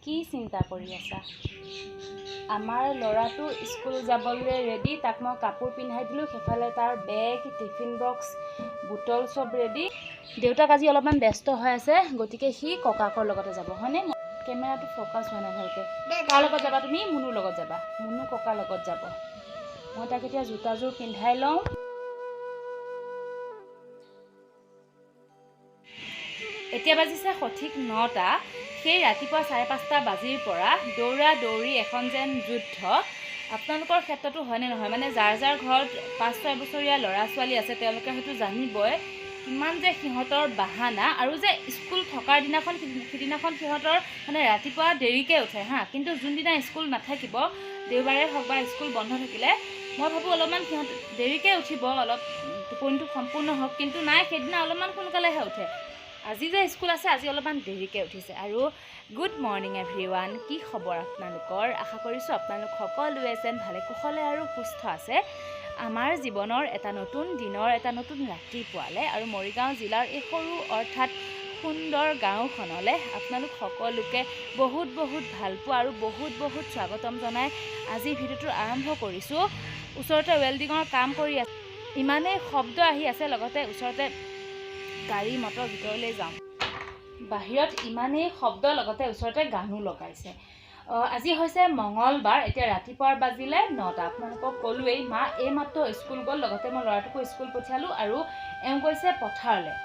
কি চিন্তা কৰি আছা? আমাৰ ল'ৰাটো স্কুল যাবলৈ ৰেডি, তাক মই কাপোৰ পিন্ধাই দিলোঁ, সেইফালে তাৰ বেগ, টিফিন বক্স, বুটল চব ৰেডি। দেউতাক আজি অলপমান ব্যস্ত হৈ আছে, গতিকে সি ককাকৰ লগতে যাব, হয়নে? কেমেৰাটো ফ'কাছ হোৱা নাই ভালকৈ। কাৰ লগত যাবা তুমি? মুনুৰ লগত যাবা। মুনু ককাৰ লগত যাব। মই তাক এতিয়া জোতাযোৰ পিন্ধাই লওঁ। এতিয়া বাজিছে সঠিক 9টা। সেই ৰাতিপুৱা 5:30 বাজিৰ পৰা দৌৰা দৌৰি এখন যেন যুদ্ধ। আপোনালোকৰ ক্ষেত্ৰতো হয়নে নহয়? মানে যাৰ যাৰ ঘৰত 5-6 বছৰীয়া ল'ৰা ছোৱালী আছে তেওঁলোকে হয়তো জানিবই কিমান যে সিহঁতৰ বাহানা, আৰু যে স্কুল থকাৰ দিনাখন সিদিনাখন সিহঁতৰ মানে ৰাতিপুৱা দেৰিকৈ উঠে কিন্তু যোনদিনা স্কুল নাথাকিব, দেওবাৰে হওক বা স্কুল বন্ধ থাকিলে, মই ভাবোঁ অলপমান সিহঁত দেৰিকৈ উঠিব, অলপ টোপনিটো সম্পূৰ্ণ হওক, কিন্তু নাই, সেইদিনা অলপমান সোনকালেহে উঠে। আজি যে স্কুল আছে, আজি অলপমান দেৰিকৈ উঠিছে। আৰু গুড মৰ্ণিং এভৰিৱান, কি খবৰ আপোনালোকৰ? আশা কৰিছোঁ আপোনালোক সকলোৱে যেন ভালে কুশলে আৰু সুস্থ আছে। আমাৰ জীৱনৰ এটা নতুন দিনৰ এটা নতুন ৰাতিপুৱালে আৰু মৰিগাঁও জিলাৰ এই সৰু অৰ্থাৎ সুন্দৰ গাঁওখনলৈ আপোনালোক সকলোকে বহুত বহুত ভাল পোৱা আৰু বহুত বহুত স্বাগতম জনাই আজি ভিডিঅ'টো আৰম্ভ কৰিছোঁ। ওচৰতে ৱেল্ডিঙৰ কাম কৰি আছে, ইমানেই শব্দ আহি আছে, লগতে ওচৰতে গাড়ী মটৰ ভিতৰলৈ যাওঁ, বাহিৰত ইমানেই শব্দ, লগতে ওচৰতে গানো লগাইছে। আজি হৈছে মঙলবাৰ, এতিয়া ৰাতিপুৱাৰ বাজিলে 9টা। আপোনালোকক ক'লোৱেই মা এইমাত্ৰ স্কুল গ'ল, লগতে মই ল'ৰাটোকো স্কুল পঠিয়ালোঁ আৰু এওঁ গৈছে পথাৰলৈ।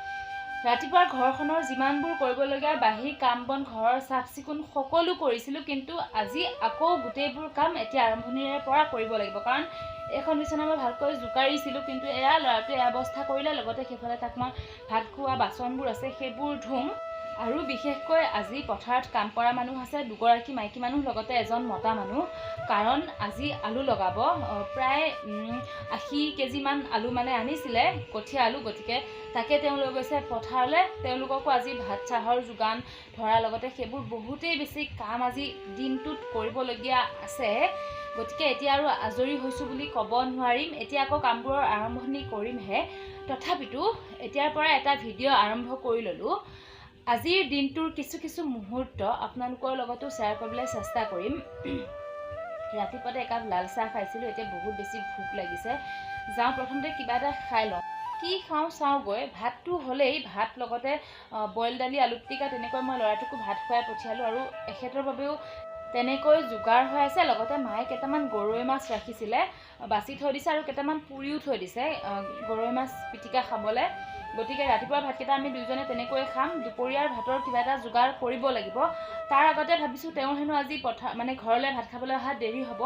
ৰাতিপুৱাৰ ঘৰখনৰ যিমানবোৰ কৰিবলগীয়া বাহিৰ কাম বন, ঘৰৰ চাফ চিকুণ সকলো কৰিছিলোঁ, কিন্তু আজি আকৌ গোটেইবোৰ কাম এতিয়া আৰম্ভণিৰে পৰা কৰিব লাগিব, কাৰণ এইখন বিচনা মই ভালকৈ জোকাৰিছিলোঁ, কিন্তু এয়া ল'ৰাটোৱে অৱস্থা কৰিলে। লগতে সেইফালে তাক মই ভাত খোৱা বাচনবোৰ আছে সেইবোৰ ধুম। আৰু বিশেষকৈ আজি পথাৰত কাম কৰা মানুহ আছে, 2গৰাকী মাইকী মানুহ, লগতে এজন মতা মানুহ, কাৰণ আজি আলু লগাব। প্ৰায় 80 কেজিমান আলু মানে আনিছিলে, কঠীয়া আলু, গতিকে তাকে তেওঁ লৈ গৈছে পথাৰলৈ। তেওঁলোককো আজি ভাত চাহৰ যোগান ধৰাৰ লগতে সেইবোৰ বহুতেই বেছি কাম আজি দিনটোত কৰিবলগীয়া আছে। গতিকে এতিয়া আৰু আজৰি হৈছোঁ বুলি ক'ব নোৱাৰিম, এতিয়া আকৌ কামবোৰৰ আৰম্ভণি কৰিমহে। তথাপিতো এতিয়াৰ পৰা এটা ভিডিঅ' আৰম্ভ কৰি ল'লোঁ। আজিৰ দিনটোৰ কিছু মুহূৰ্ত আপোনালোকৰ লগতো শ্বেয়াৰ কৰিবলৈ চেষ্টা কৰিম। ৰাতিপুৱাতে একাপ লাল চাহ খাইছিলোঁ, এতিয়া বহুত বেছি ভোক লাগিছে। যাওঁ প্ৰথমতে কিবা এটা খাই লওঁ, কি খাওঁ চাওঁগৈ। ভাতটো হ'লেই, ভাত লগতে বইল দালি, আলু পিটিকা, তেনেকৈ মই ল'ৰাটোকো ভাত খুৱাই পঠিয়ালোঁ আৰু এখেতৰ বাবেও তেনেকৈ যোগাৰ হৈ আছে। লগতে মায়ে কেইটামান গৰৈ মাছ ৰাখিছিলে, বাছি থৈ দিছে, আৰু কেইটামান পুৰিও থৈ দিছে গৰৈ মাছ পিটিকা খাবলৈ। গতিকে ৰাতিপুৱাৰ ভাতকেইটা আমি দুইজনে তেনেকৈ খাম। দুপৰীয়াৰ ভাতৰ কিবা এটা যোগাৰ কৰিব লাগিব। তাৰ আগতে ভাবিছোঁ তেওঁৰ হেনো আজি ঘৰলৈ ভাত খাবলৈ অহা দেৰি হ'ব।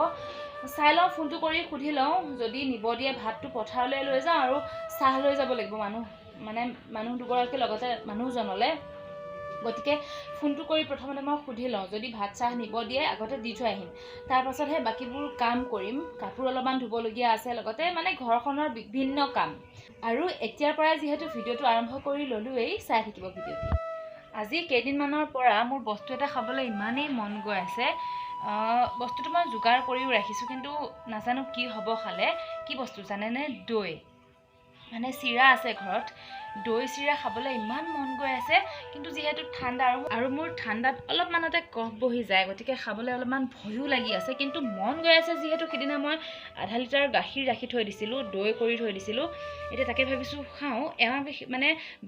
চাই লওঁ, ফোনটো কৰি সুধি লওঁ, যদি নিব দিয়ে ভাতটো পথাৰলৈ লৈ যাওঁ, আৰু চাহ লৈ যাব লাগিব মানুহ 2গৰাকীৰ লগতে মানুহজনলৈ। গতিকে ফোনটো কৰি প্ৰথমতে মই সুধি লওঁ, যদি ভাত চাহ নিব দিয়ে আগতে দি থৈ আহিম, তাৰপাছতহে বাকীবোৰ কাম কৰিম। কাপোৰ অলপমান ধুবলগীয়া আছে, লগতে ঘৰখনৰ বিভিন্ন কাম। আৰু এতিয়াৰ পৰাই যিহেতু ভিডিঅ'টো আৰম্ভ কৰি ল'লোৱেই, চাই থাকিব ভিডিঅ'টো। আজি কেইদিনমানৰ পৰা মোৰ বস্তু এটা খাবলৈ ইমানেই মন গৈ আছে। বস্তুটো মই যোগাৰ কৰিও ৰাখিছোঁ, কিন্তু নাজানো কি হ'ব খালে। কি বস্তু জানেনে? দৈ, চিৰা আছে ঘৰত, দৈ চিৰা খাবলৈ ইমান মন গৈ আছে। কিন্তু যিহেতু ঠাণ্ডা আৰু মোৰ ঠাণ্ডাত অলপমানতে কফ বহি যায়, গতিকে খাবলৈ অলপমান ভয়ো লাগি আছে, কিন্তু মন গৈ আছে যিহেতু। সিদিনা মই আধা লিটাৰ গাখীৰ ৰাখি থৈ দিছিলোঁ, দৈ কৰি থৈ দিছিলোঁ, এতিয়া তাকে ভাবিছোঁ খাওঁ। এওঁ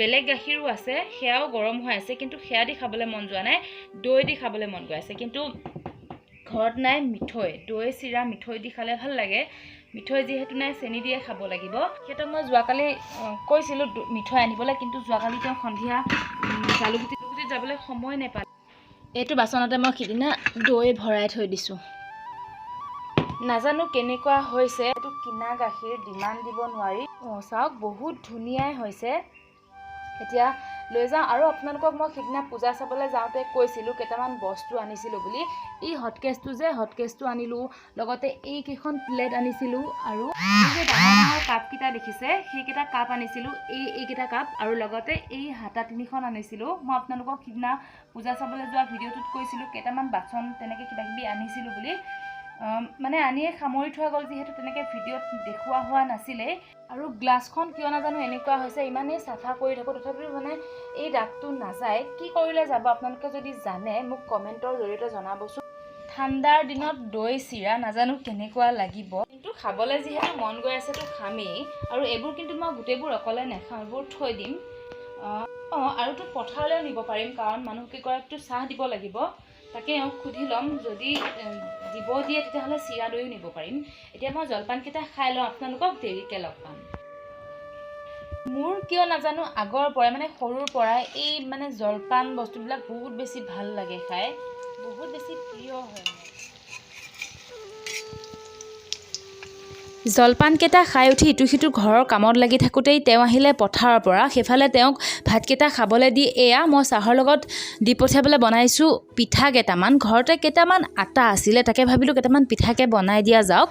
বেলেগ গাখীৰো আছে, সেয়াও গৰম হৈ আছে, কিন্তু সেয়া দি খাবলৈ মন যোৱা নাই, দৈ দি খাবলৈ মন গৈ আছে। কিন্তু ঘৰত নাই মিঠৈ, দৈ চিৰা মিঠৈ দি খালে ভাল লাগে। মিঠৈ যিহেতু নাই, চেনি দিয়ে খাব লাগিব। সিহঁতক মই যোৱাকালি কৈছিলোঁ মিঠৈ আনিবলৈ, কিন্তু যোৱাকালি তেওঁ সন্ধিয়া জালুকুটিত যাবলৈ সময় নাপালে। এইটো বাচনতে মই সিদিনা দৈ ভৰাই থৈ দিছোঁ। নাজানো কেনেকুৱা হৈছে, এইটো কিনা গাখীৰ, ডিমাণ্ড দিব নোৱাৰি। চাওক, বহুত ধুনীয়াই হৈছে। এতিয়া লৈ যাওঁ। আৰু আপোনালোকক মই সিদিনা পূজা চাবলৈ যাওঁতে কৈছিলোঁ কেইটামান বস্তু আনিছিলোঁ বুলি। এই হটকেছটো আনিলোঁ, লগতে এইকেইখন প্লেট আনিছিলোঁ, আৰু এই যে ডাঙৰ কাপকেইটা দেখিছে, সেইকেইটা কাপ আনিছিলোঁ, এইকেইটা কাপ, আৰু লগতে এই হাতা 3খন আনিছিলোঁ। মই আপোনালোকক সিদিনা পূজা চাবলৈ যোৱা ভিডিঅ'টোত কৈছিলোঁ কেইটামান বাচন তেনেকৈ কিবাকিবি আনিছিলোঁ বুলি। মানে আনিয়ে সামৰি থোৱা গ'ল যিহেতু তেনেকৈ ভিডিঅ'ত দেখুওৱা হোৱা নাছিলে আৰু গ্লাছখন কিয় নাজানো এনেকুৱা হৈছে ইমানেই চাফা কৰি থাকোঁ তথাপিও মানে এই দাগটো নাযায় কি কৰিলে যাব আপোনালোকে যদি জানে মোক কমেণ্টৰ জৰিয়তে জনাবচোন ঠাণ্ডাৰ দিনত দৈ চিৰা নাজানো কেনেকুৱা লাগিব কিন্তু খাবলৈ যিহেতু মন গৈ আছেতো খামেই আৰু এইবোৰ কিন্তু মই গোটেইবোৰ অকলে নাখাওঁ এইবোৰ থৈ দিম আৰুতো পথাৰলৈও নিব পাৰিম কাৰণ মানুহকেইগৰাকীতো চাহ দিব লাগিব তাকে এওঁক সুধি ল'ম যদি দিব দিয়ে তেতিয়াহ'লে চিৰা দৈও নিব পাৰিম এতিয়া মই জলপানকেইটা খাই লওঁ আপোনালোকক দেৰিকৈ লগ পাম মোৰ কিয় নাজানো আগৰ পৰাই মানে সৰুৰ পৰাই এই মানে জলপান বস্তুবিলাক বহুত বেছি ভাল লাগে খাই বহুত বেছি প্ৰিয় হয় জলপানকেইটা খাই উঠি ইটো সিটো ঘৰৰ কামত লাগি থাকোঁতেই তেওঁ আহিলে পথাৰৰ পৰা সেইফালে তেওঁক ভাতকেইটা খাবলৈ দি এয়া মই চাহৰ লগত দি পঠিয়াবলৈ বনাইছোঁ পিঠা কেইটামান ঘৰতে কেইটামান আটা আছিলে তাকে ভাবিলোঁ কেইটামান পিঠাকে বনাই দিয়া যাওক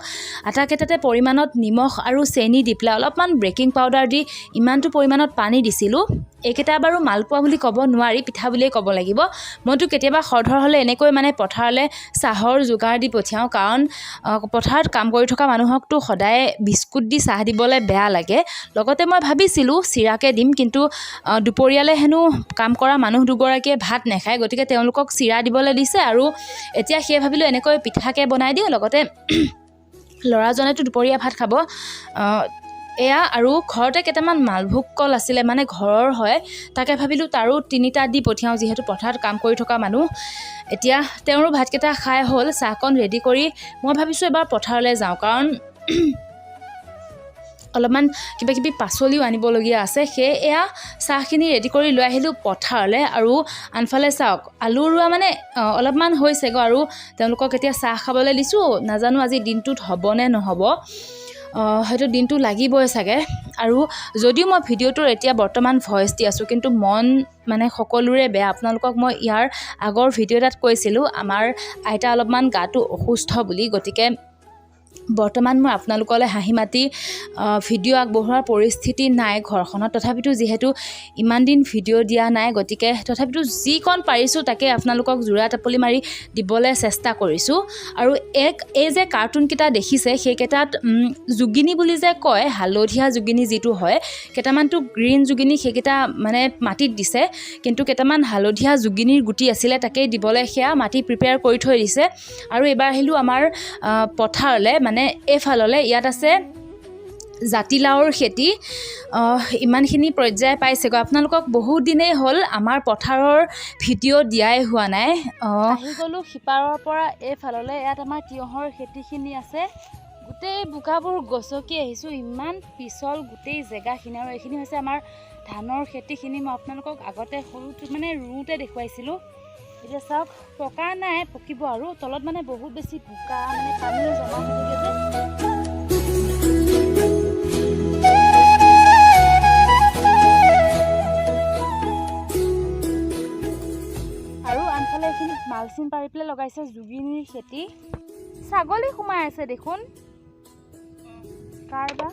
আটাকেইটাতে পৰিমাণত নিমখ আৰু চেনি দি পেলাই অলপমান বেকিং পাউডাৰ দি ইমানটো পৰিমাণত পানী দিছিলোঁ এইকেইটা বাৰু মালপোৱা বুলি ক'ব নোৱাৰি পিঠা বুলিয়েই ক'ব লাগিব মইতো কেতিয়াবা খৰধৰ হ'লে এনেকৈ মানে পথাৰলৈ চাহৰ যোগাৰ দি পঠিয়াওঁ কাৰণ পথাৰত কাম কৰি থকা মানুহকতো সদায় বিস্কুট দি চাহ দিবলৈ বেয়া লাগে লগতে মই ভাবিছিলোঁ চিৰাকে দিম কিন্তু দুপৰীয়ালৈ হেনো কাম কৰা মানুহ দুগৰাকীয়ে ভাত নাখায় গতিকে তেওঁলোকক চিৰা দিবলৈ দিছে আৰু এতিয়া সেয়ে ভাবিলোঁ এনেকৈ পিঠাকে বনাই দিওঁ লগতে ল'ৰাজনেতো দুপৰীয়া ভাত খাব এয়া আৰু ঘৰতে কেইটামান মালভোগ কল আছিলে মানে ঘৰৰ হয় তাকে ভাবিলোঁ তাৰো 3টা দি পঠিয়াওঁ যিহেতু পথাৰত কাম কৰি থকা মানুহ এতিয়া তেওঁৰো ভাতকেইটা খাই হ'ল চাহকণ ৰেডি কৰি মই ভাবিছোঁ এবাৰ পথাৰলৈ যাওঁ কাৰণ অলপমান কিবা কিবি পাচলিও আনিবলগীয়া আছে সেয়ে এয়া চাহখিনি ৰেডি কৰি লৈ আহিলোঁ পথাৰলৈ আৰু আনফালে চাওক আলু ৰোৱা মানে অলপমান হৈছেগৈ আৰু তেওঁলোকক এতিয়া চাহ খাবলৈ দিছোঁ নাজানো আজি দিনটোত হ'বনে নহ'ব হয়তো দিনটো লাগিবই চাগে আৰু যদিও মই ভিডিঅ'টোৰ এতিয়া বৰ্তমান ভইচ দি আছোঁ কিন্তু মন মানে সকলোৰে বেয়া আপোনালোকক মই ইয়াৰ আগৰ ভিডিঅ' এটাত কৈছিলোঁ আমাৰ আইতা অলপমান গাটো অসুস্থ বুলি গতিকে বৰ্তমান মই আপোনালোকলৈ হাঁহি মাতি ভিডিঅ' আগবঢ়োৱাৰ পৰিস্থিতি নাই ঘৰখনত তথাপিতো যিহেতু ইমান দিন ভিডিঅ' দিয়া নাই গতিকে তথাপিতো যিকণ পাৰিছোঁ তাকে আপোনালোকক জোৰা টাপলি মাৰি দিবলৈ চেষ্টা কৰিছোঁ আৰু এই যে কাৰ্টুনকেইটা দেখিছে সেইকেইটাত যোগিনী বুলি যে কয় হালধীয়া যোগিনী যিটো হয় কেইটামানতো গ্ৰীণ যোগিনী সেইকেইটা মানে মাটিত দিছে কিন্তু কেইটামান হালধীয়া যোগিনীৰ গুটি আছিলে তাকেই দিবলৈ সেয়া মাটি প্ৰিপেয়াৰ কৰি থৈ দিছে আৰু এইবাৰ আহিলোঁ আমাৰ পথাৰলৈ মানে এইফাললৈ ইয়াত আছে জাতিলাওৰ খেতি ইমানখিনি পৰ্যায় পাইছেগৈ আপোনালোকক বহুত দিনেই হ'ল আমাৰ পথাৰৰ ভিডিঅ' দিয়াই হোৱা নাই আহি গ'লোঁ সিপাৰৰ পৰা এইফাললৈ ইয়াত আমাৰ তিয়ঁহৰ খেতিখিনি আছে গোটেই বোকাবোৰ গছকি আহিছোঁ ইমান পিছল গোটেই জেগাখিনি আৰু এইখিনি হৈছে আমাৰ ধানৰ খেতিখিনি মই আপোনালোকক আগতে সৰুটো মানে ৰুওঁতে দেখুৱাইছিলোঁ এতিয়া চাওক পকা নাই পকিব আৰু তলত মানে বহুত বেছি বোকা মানে পানী জমা হৈ থাকে যে আৰু আনফালে এইখিনি মালচিন পাৰি পেলাই লগাইছে যোগিনীৰ খেতি ছাগলী সোমাই আছে দেখোন কাৰবা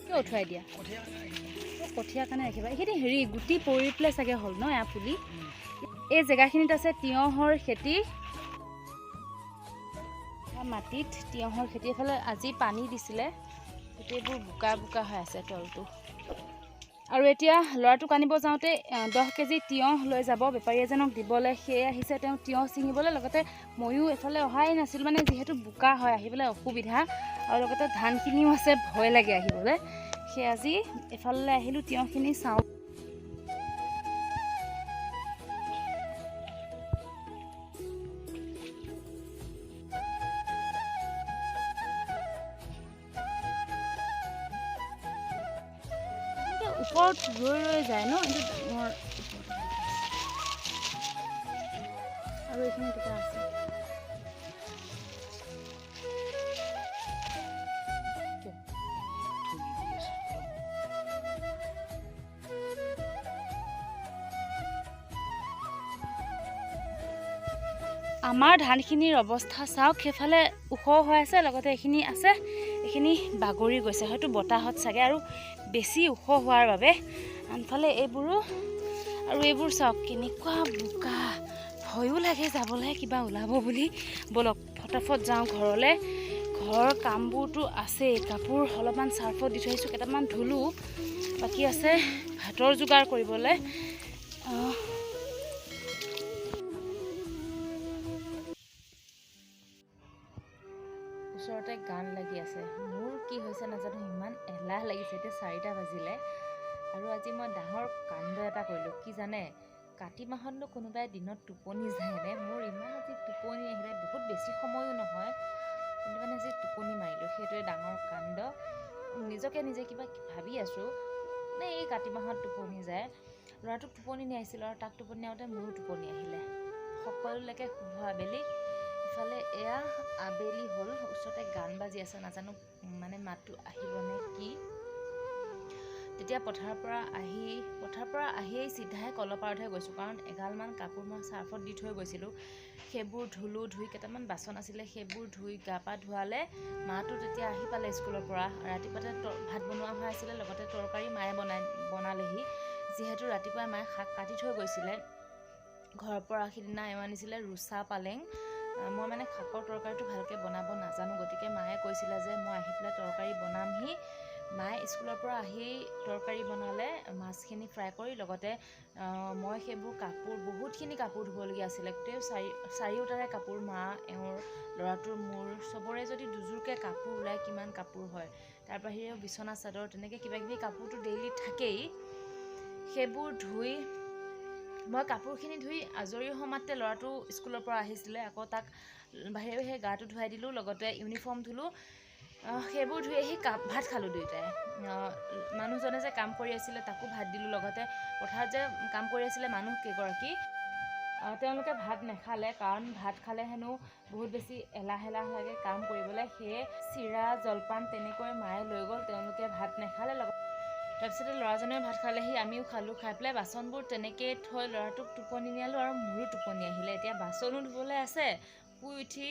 কিয় উঠুৱাই দিয়া কঠীয়া কাৰণে ৰাখিবা এইখিনি হেৰি গুটি পৰি পেলাই চাগে হ'ল ন এয়া পুলি এই জেগাখিনিত আছে তিয়ঁহৰ খেতি মাটিত তিয়ঁহৰ খেতি এফালে আজি পানী দিছিলে গোটেইবোৰ বোকা বোকা হৈ আছে তলটো আৰু এতিয়া ল'ৰাটোক আনিব যাওঁতে 10 কেজি তিয়ঁহ লৈ যাব বেপাৰী এজনক দিবলৈ সেয়ে আহিছে তেওঁ তিয়ঁহ ছিঙিবলৈ লগতে ময়ো এফালে অহাই নাছিলোঁ মানে যিহেতু বোকা হয় আহিবলৈ অসুবিধা আৰু লগতে ধানখিনিও আছে ভয় লাগে আহিবলৈ সেই আজি এফালে আহিলোঁ তিয়ঁহখিনি চাওঁ ওপৰত ৰৈ যায় ন আৰু এইখিনি দুটা আছে আমাৰ ধানখিনিৰ অৱস্থা চাওক সেইফালে ওখ হৈ আছে লগতে এইখিনি আছে এইখিনি বাগৰি গৈছে হয়তো বতাহত চাগে আৰু বেছি ওখ হোৱাৰ বাবে আনফালে এইবোৰো আৰু এইবোৰ চাওক কেনেকুৱা বোকা ভয়ো লাগে যাবলৈ কিবা ওলাব বুলি। ব'লক ফটাফট যাওঁ ঘৰলৈ। ঘৰৰ কামবোৰতো আছেই, কাপোৰ অলপমান চাৰ্ফত দি থৈ আহিছোঁ, কেইটামান ধুলোঁ, বাকী আছে ভাতৰ যোগাৰ কৰিবলৈ। ওচৰতে গান লাগি আছে। মোৰ কি হৈছে নাজানো, ইমান এলাহ লাগিছে। এতিয়া 4টা বাজিলে আৰু আজি মই ডাঙৰ কাণ্ড এটা কৰিলোঁ। কি জানে, কাতি মাহতনো কোনোবাই দিনত টোপনি যায়নে? মোৰ ইমান আজি টোপনি আহিলে, বহুত বেছি সময়ো নহয়, কিন্তু মানে আজি টোপনি মাৰিলোঁ। সেইটোৱে ডাঙৰ কাণ্ড। নিজকে নিজে কিবা ভাবি আছোঁ, মানে এই কাতি মাহত টোপনি যায়। ল'ৰাটোক টোপনি নিয়াইছিলোঁ আৰু তাক টোপনি নিয়াওঁতে মোৰো টোপনি আহিলে। সকলোলৈকে শুভ আবেলি। ইফালে এয়া আবেলি হ'ল, ওচৰতে গান বাজি আছে, নাজানো মানে মাতটো আহিবনে কি। তেতিয়া পথাৰৰ পৰা আহিয়েই চিধাই কলপাৰতহে গৈছোঁ, কাৰণ এগালমান কাপোৰ মই চাৰ্ফত দি থৈ গৈছিলোঁ। সেইবোৰ ধুলোঁ, ধুই কেইটামান বাচন আছিলে সেইবোৰ ধুই গা পা ধোৱালে। মাটো তেতিয়া আহি পালে স্কুলৰ পৰা। ৰাতিপুৱাতে ভাত বনোৱা হৈ আছিলে, লগতে তৰকাৰী মায়ে বনালেহি, যিহেতু ৰাতিপুৱাই মায়ে শাক কাটি থৈ গৈছিলে। ঘৰৰ পৰা সিদিনা এওঁ আনিছিলে ৰুচা পালেং। মই মানে শাকৰ তৰকাৰীটো ভালকৈ বনাব নাজানো, গতিকে মায়ে কৈছিলে যে মই আহি পেলাই তৰকাৰী বনামহি। মায়ে স্কুলৰ পৰা আহিয়েই তৰকাৰী বনালে, মাছখিনি ফ্ৰাই কৰি, লগতে মই সেইবোৰ বহুতখিনি কাপোৰ ধুবলগীয়া আছিলে। গোটেই চাৰিওটাৰে কাপোৰ, মা, এওঁৰ, ল'ৰাটোৰ, মোৰ, চবৰে যদি দুযোৰকৈ কাপোৰ ওলায় কিমান কাপোৰ হয়। তাৰ বাহিৰেও বিচনা চাদৰ তেনেকৈ কিবাকিবি কাপোৰটো ডেইলি থাকেই। সেইবোৰ ধুই মই কাপোৰখিনি ধুই আজৰি সমাতে ল'ৰাটো স্কুলৰ পৰা আহিছিলে, আকৌ তাক বাহিৰে গাটো ধুৱাই দিলোঁ, লগতে ইউনিফৰ্ম ধুলোঁ। সেইবোৰ ধুই আহি ভাত খালোঁ দুয়োটাই। মানুহজনে যে কাম কৰি আছিলে তাকো ভাত দিলোঁ, লগতে পথাৰত যে কাম কৰি আছিলে মানুহ কেইগৰাকী, তেওঁলোকে ভাত নাখালে, কাৰণ ভাত খালে হেনো বহুত বেছি এলাহ লাগে কাম কৰিবলৈ। সেয়ে চিৰা জলপান তেনেকৈ মায়ে লৈ গ'ল, তেওঁলোকে ভাত নাখালে। তাৰপিছতে ল'ৰাজনেও ভাত খালেহি, আমিও খালোঁ। খাই পেলাই বাচনবোৰ তেনেকৈ থৈ ল'ৰাটোক টোপনি নিয়ালোঁ আৰু মোৰো টোপনি আহিলে। এতিয়া বাচনো ধুবলৈ আছে। শুই উঠি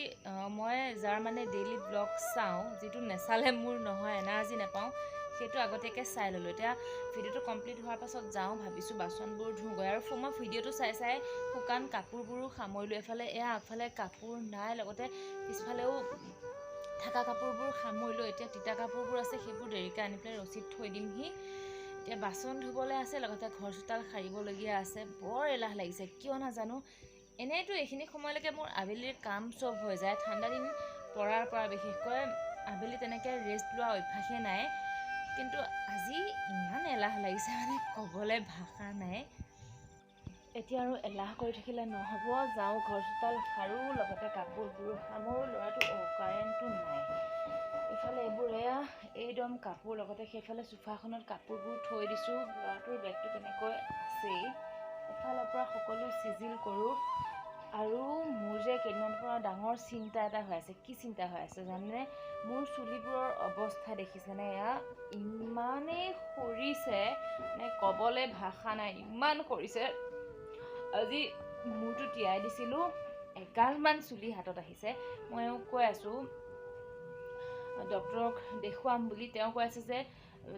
মই যাৰ মানে ডেইলি ব্লগ চাওঁ, যিটো নেচালে মোৰ নহয়, এনাৰ্জি নাপাওঁ, সেইটো আগতীয়াকৈ চাই ল'লোঁ। এতিয়া ভিডিঅ'টো কমপ্লিট হোৱাৰ পাছত যাওঁ ভাবিছোঁ বাচনবোৰ ধুওঁগৈ। আৰু মই ভিডিঅ'টো চাই শুকান কাপোৰবোৰো সামৰিলোঁ। এফালে আগফালে কাপোৰ নাই, লগতে পিছফালেও থকা কাপোৰবোৰ সামৰিলোঁ। এতিয়া তিতা কাপোৰবোৰ আছে, সেইবোৰ দেৰিকৈ আনি পেলাই ৰছীত থৈ দিমহি। এতিয়া বাচন ধুবলৈ আছে, লগতে ঘৰ চোতাল সাৰিবলগীয়া আছে। বৰ এলাহ লাগিছে, কিয় নাজানো। এনেইতো এইখিনি সময়লৈকে মোৰ আবেলিৰ কাম চব হৈ যায়। ঠাণ্ডা দিন পৰাৰ পৰা বিশেষকৈ আবেলি তেনেকৈ ৰেষ্ট লোৱা অভ্যাসে নাই, কিন্তু আজি ইমান এলাহ লাগিছে, মানে ক'বলৈ ভাষা নাই। এতিয়া আৰু এলাহ কৰি থাকিলে নহ'ব, যাওঁ ঘৰ চোতাল সাৰোঁ, লগতে কাপোৰবোৰ সামৰোঁ। ল'ৰাটো কাৰেণ্টটো নাই। ইফালে এইবোৰ এইদম কাপোৰ, লগতে সেইফালে চোফাখনত কাপোৰবোৰ থৈ দিছোঁ। ল'ৰাটোৰ বেগটো তেনেকৈ আছেই। এফালৰ পৰা সকলো চিজিল কৰোঁ। আৰু মোৰ যে কেইদিনমানৰ পৰা ডাঙৰ চিন্তা এটা হৈ আছে। কি চিন্তা হৈ আছে জানেনে? মোৰ চুলিবোৰৰ অৱস্থা দেখিছেনে? ইমানেই সৰিছে, মানে ক'বলৈ ভাষা নাই, ইমান সৰিছে। আজি মূৰটো তিয়াই দিছিলোঁ, এগালমান চুলি হাতত আহিছে। মই কৈ আছোঁ ডক্তৰক দেখুৱাম বুলি। তেওঁ কৈ আছে যে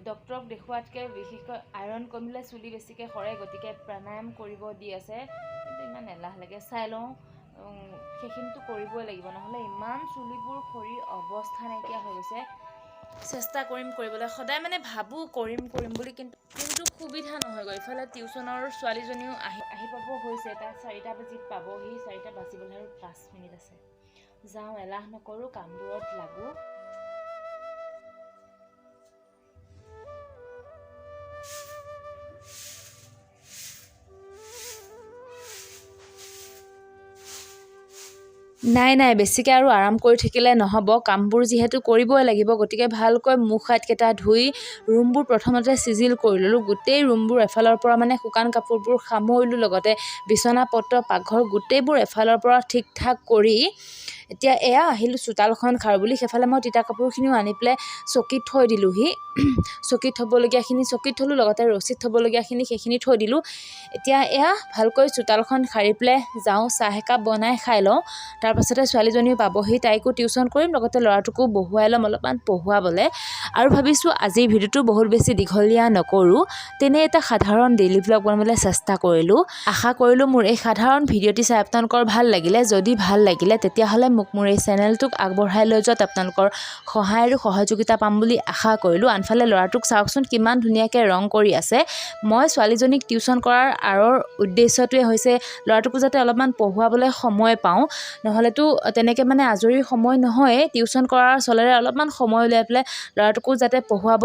ডক্তৰক দেখুৱাতকৈ বিশেষকৈ আইৰণ কমিলে চুলি বেছিকৈ সৰে, গতিকে প্ৰাণায়াম কৰিব দি আছে। কিন্তু ইমান এলাহ লাগে, চাই লওঁ, সেইখিনিতো কৰিবই লাগিব, নহ'লে ইমান চুলিবোৰ সৰি অৱস্থা নাইকিয়া হৈ গৈছে। চেষ্টা কৰিম কৰিবলৈ, সদায় মানে ভাবোঁ কৰিম বুলি, কিন্তু সুবিধা নহয়গৈ। ইফালে টিউশ্যনৰ ছোৱালীজনীও আহি পাব হৈছে, তাই 4টা বাজিত পাবহি। 4টা বাজিবলৈ আৰু 5 মিনিট আছে। যাওঁ, এলাহ নকৰোঁ, কামবোৰত লাগোঁ। নাই, বেছিকৈ আৰু আৰাম কৰি থাকিলে নহ'ব। কামবোৰ যিহেতু কৰিবই লাগিব, গতিকে ভালকৈ মুখ হাতকেইটা ধুই ৰুমবোৰ প্ৰথমতে চিজিল কৰি ল'লোঁ। গোটেই ৰুমবোৰ এফালৰ পৰা মানে শুকান কাপোৰবোৰ সামৰিলোঁ, লগতে বিচনা পত্ৰ পাকঘৰ গোটেইবোৰ এফালৰ পৰা ঠিক ঠাক কৰি এতিয়া এয়া আহিলোঁ চোতালখন খাৰ বুলি, সেইফালে মই তিতা কাপোৰখিনিও আনি পেলাই চকীত থৈ দিলোঁহি। চকীত থ'বলগীয়াখিনি চকীত থ'লোঁ, লগতে ৰছীত থ'বলগীয়াখিনি সেইখিনি থৈ দিলোঁ। এতিয়া এয়া ভালকৈ চোতালখন সাৰি পেলাই যাওঁ, চাহ একাপ বনাই খাই লওঁ। তাৰপাছতে ছোৱালীজনীও পাবহি, তাইকো টিউশ্যন কৰিম, লগতে ল'ৰাটোকো বহুৱাই ল'ম অলপমান পঢ়ুৱাবলৈ। আৰু ভাবিছোঁ আজিৰ ভিডিঅ'টো বহুত বেছি দীঘলীয়া নকৰোঁ, তেনে এটা সাধাৰণ ডেইলি ভ্লগ বনাবলৈ চেষ্টা কৰিলোঁ। আশা কৰিলোঁ মোৰ এই সাধাৰণ ভিডিঅ'টি চাই আপোনালোকৰ ভাল লাগিলে। যদি ভাল লাগিলে তেতিয়াহ'লে মোক মোৰ এই চেনেলটোক আগবঢ়াই লৈ যোৱাত আপোনালোকৰ সহায় আৰু সহযোগিতা পাম বুলি আশা কৰিলোঁ। আনফালে ল'ৰাটোক চাওকচোন কিমান ধুনীয়াকৈ ৰং কৰি আছে। মই ছোৱালীজনীক টিউশ্যন কৰাৰ আঁৰৰ উদ্দেশ্যটোৱে হৈছে ল'ৰাটোকো যাতে অলপমান পঢ়ুৱাবলৈ সময় পাওঁ, নহ'লেতো তেনেকৈ মানে আজৰি সময় নহয়েই। টিউশ্যন কৰাৰ চলেৰে অলপমান সময় উলিয়াই পেলাই ল'ৰাটোকো যাতে পঢ়ুৱাব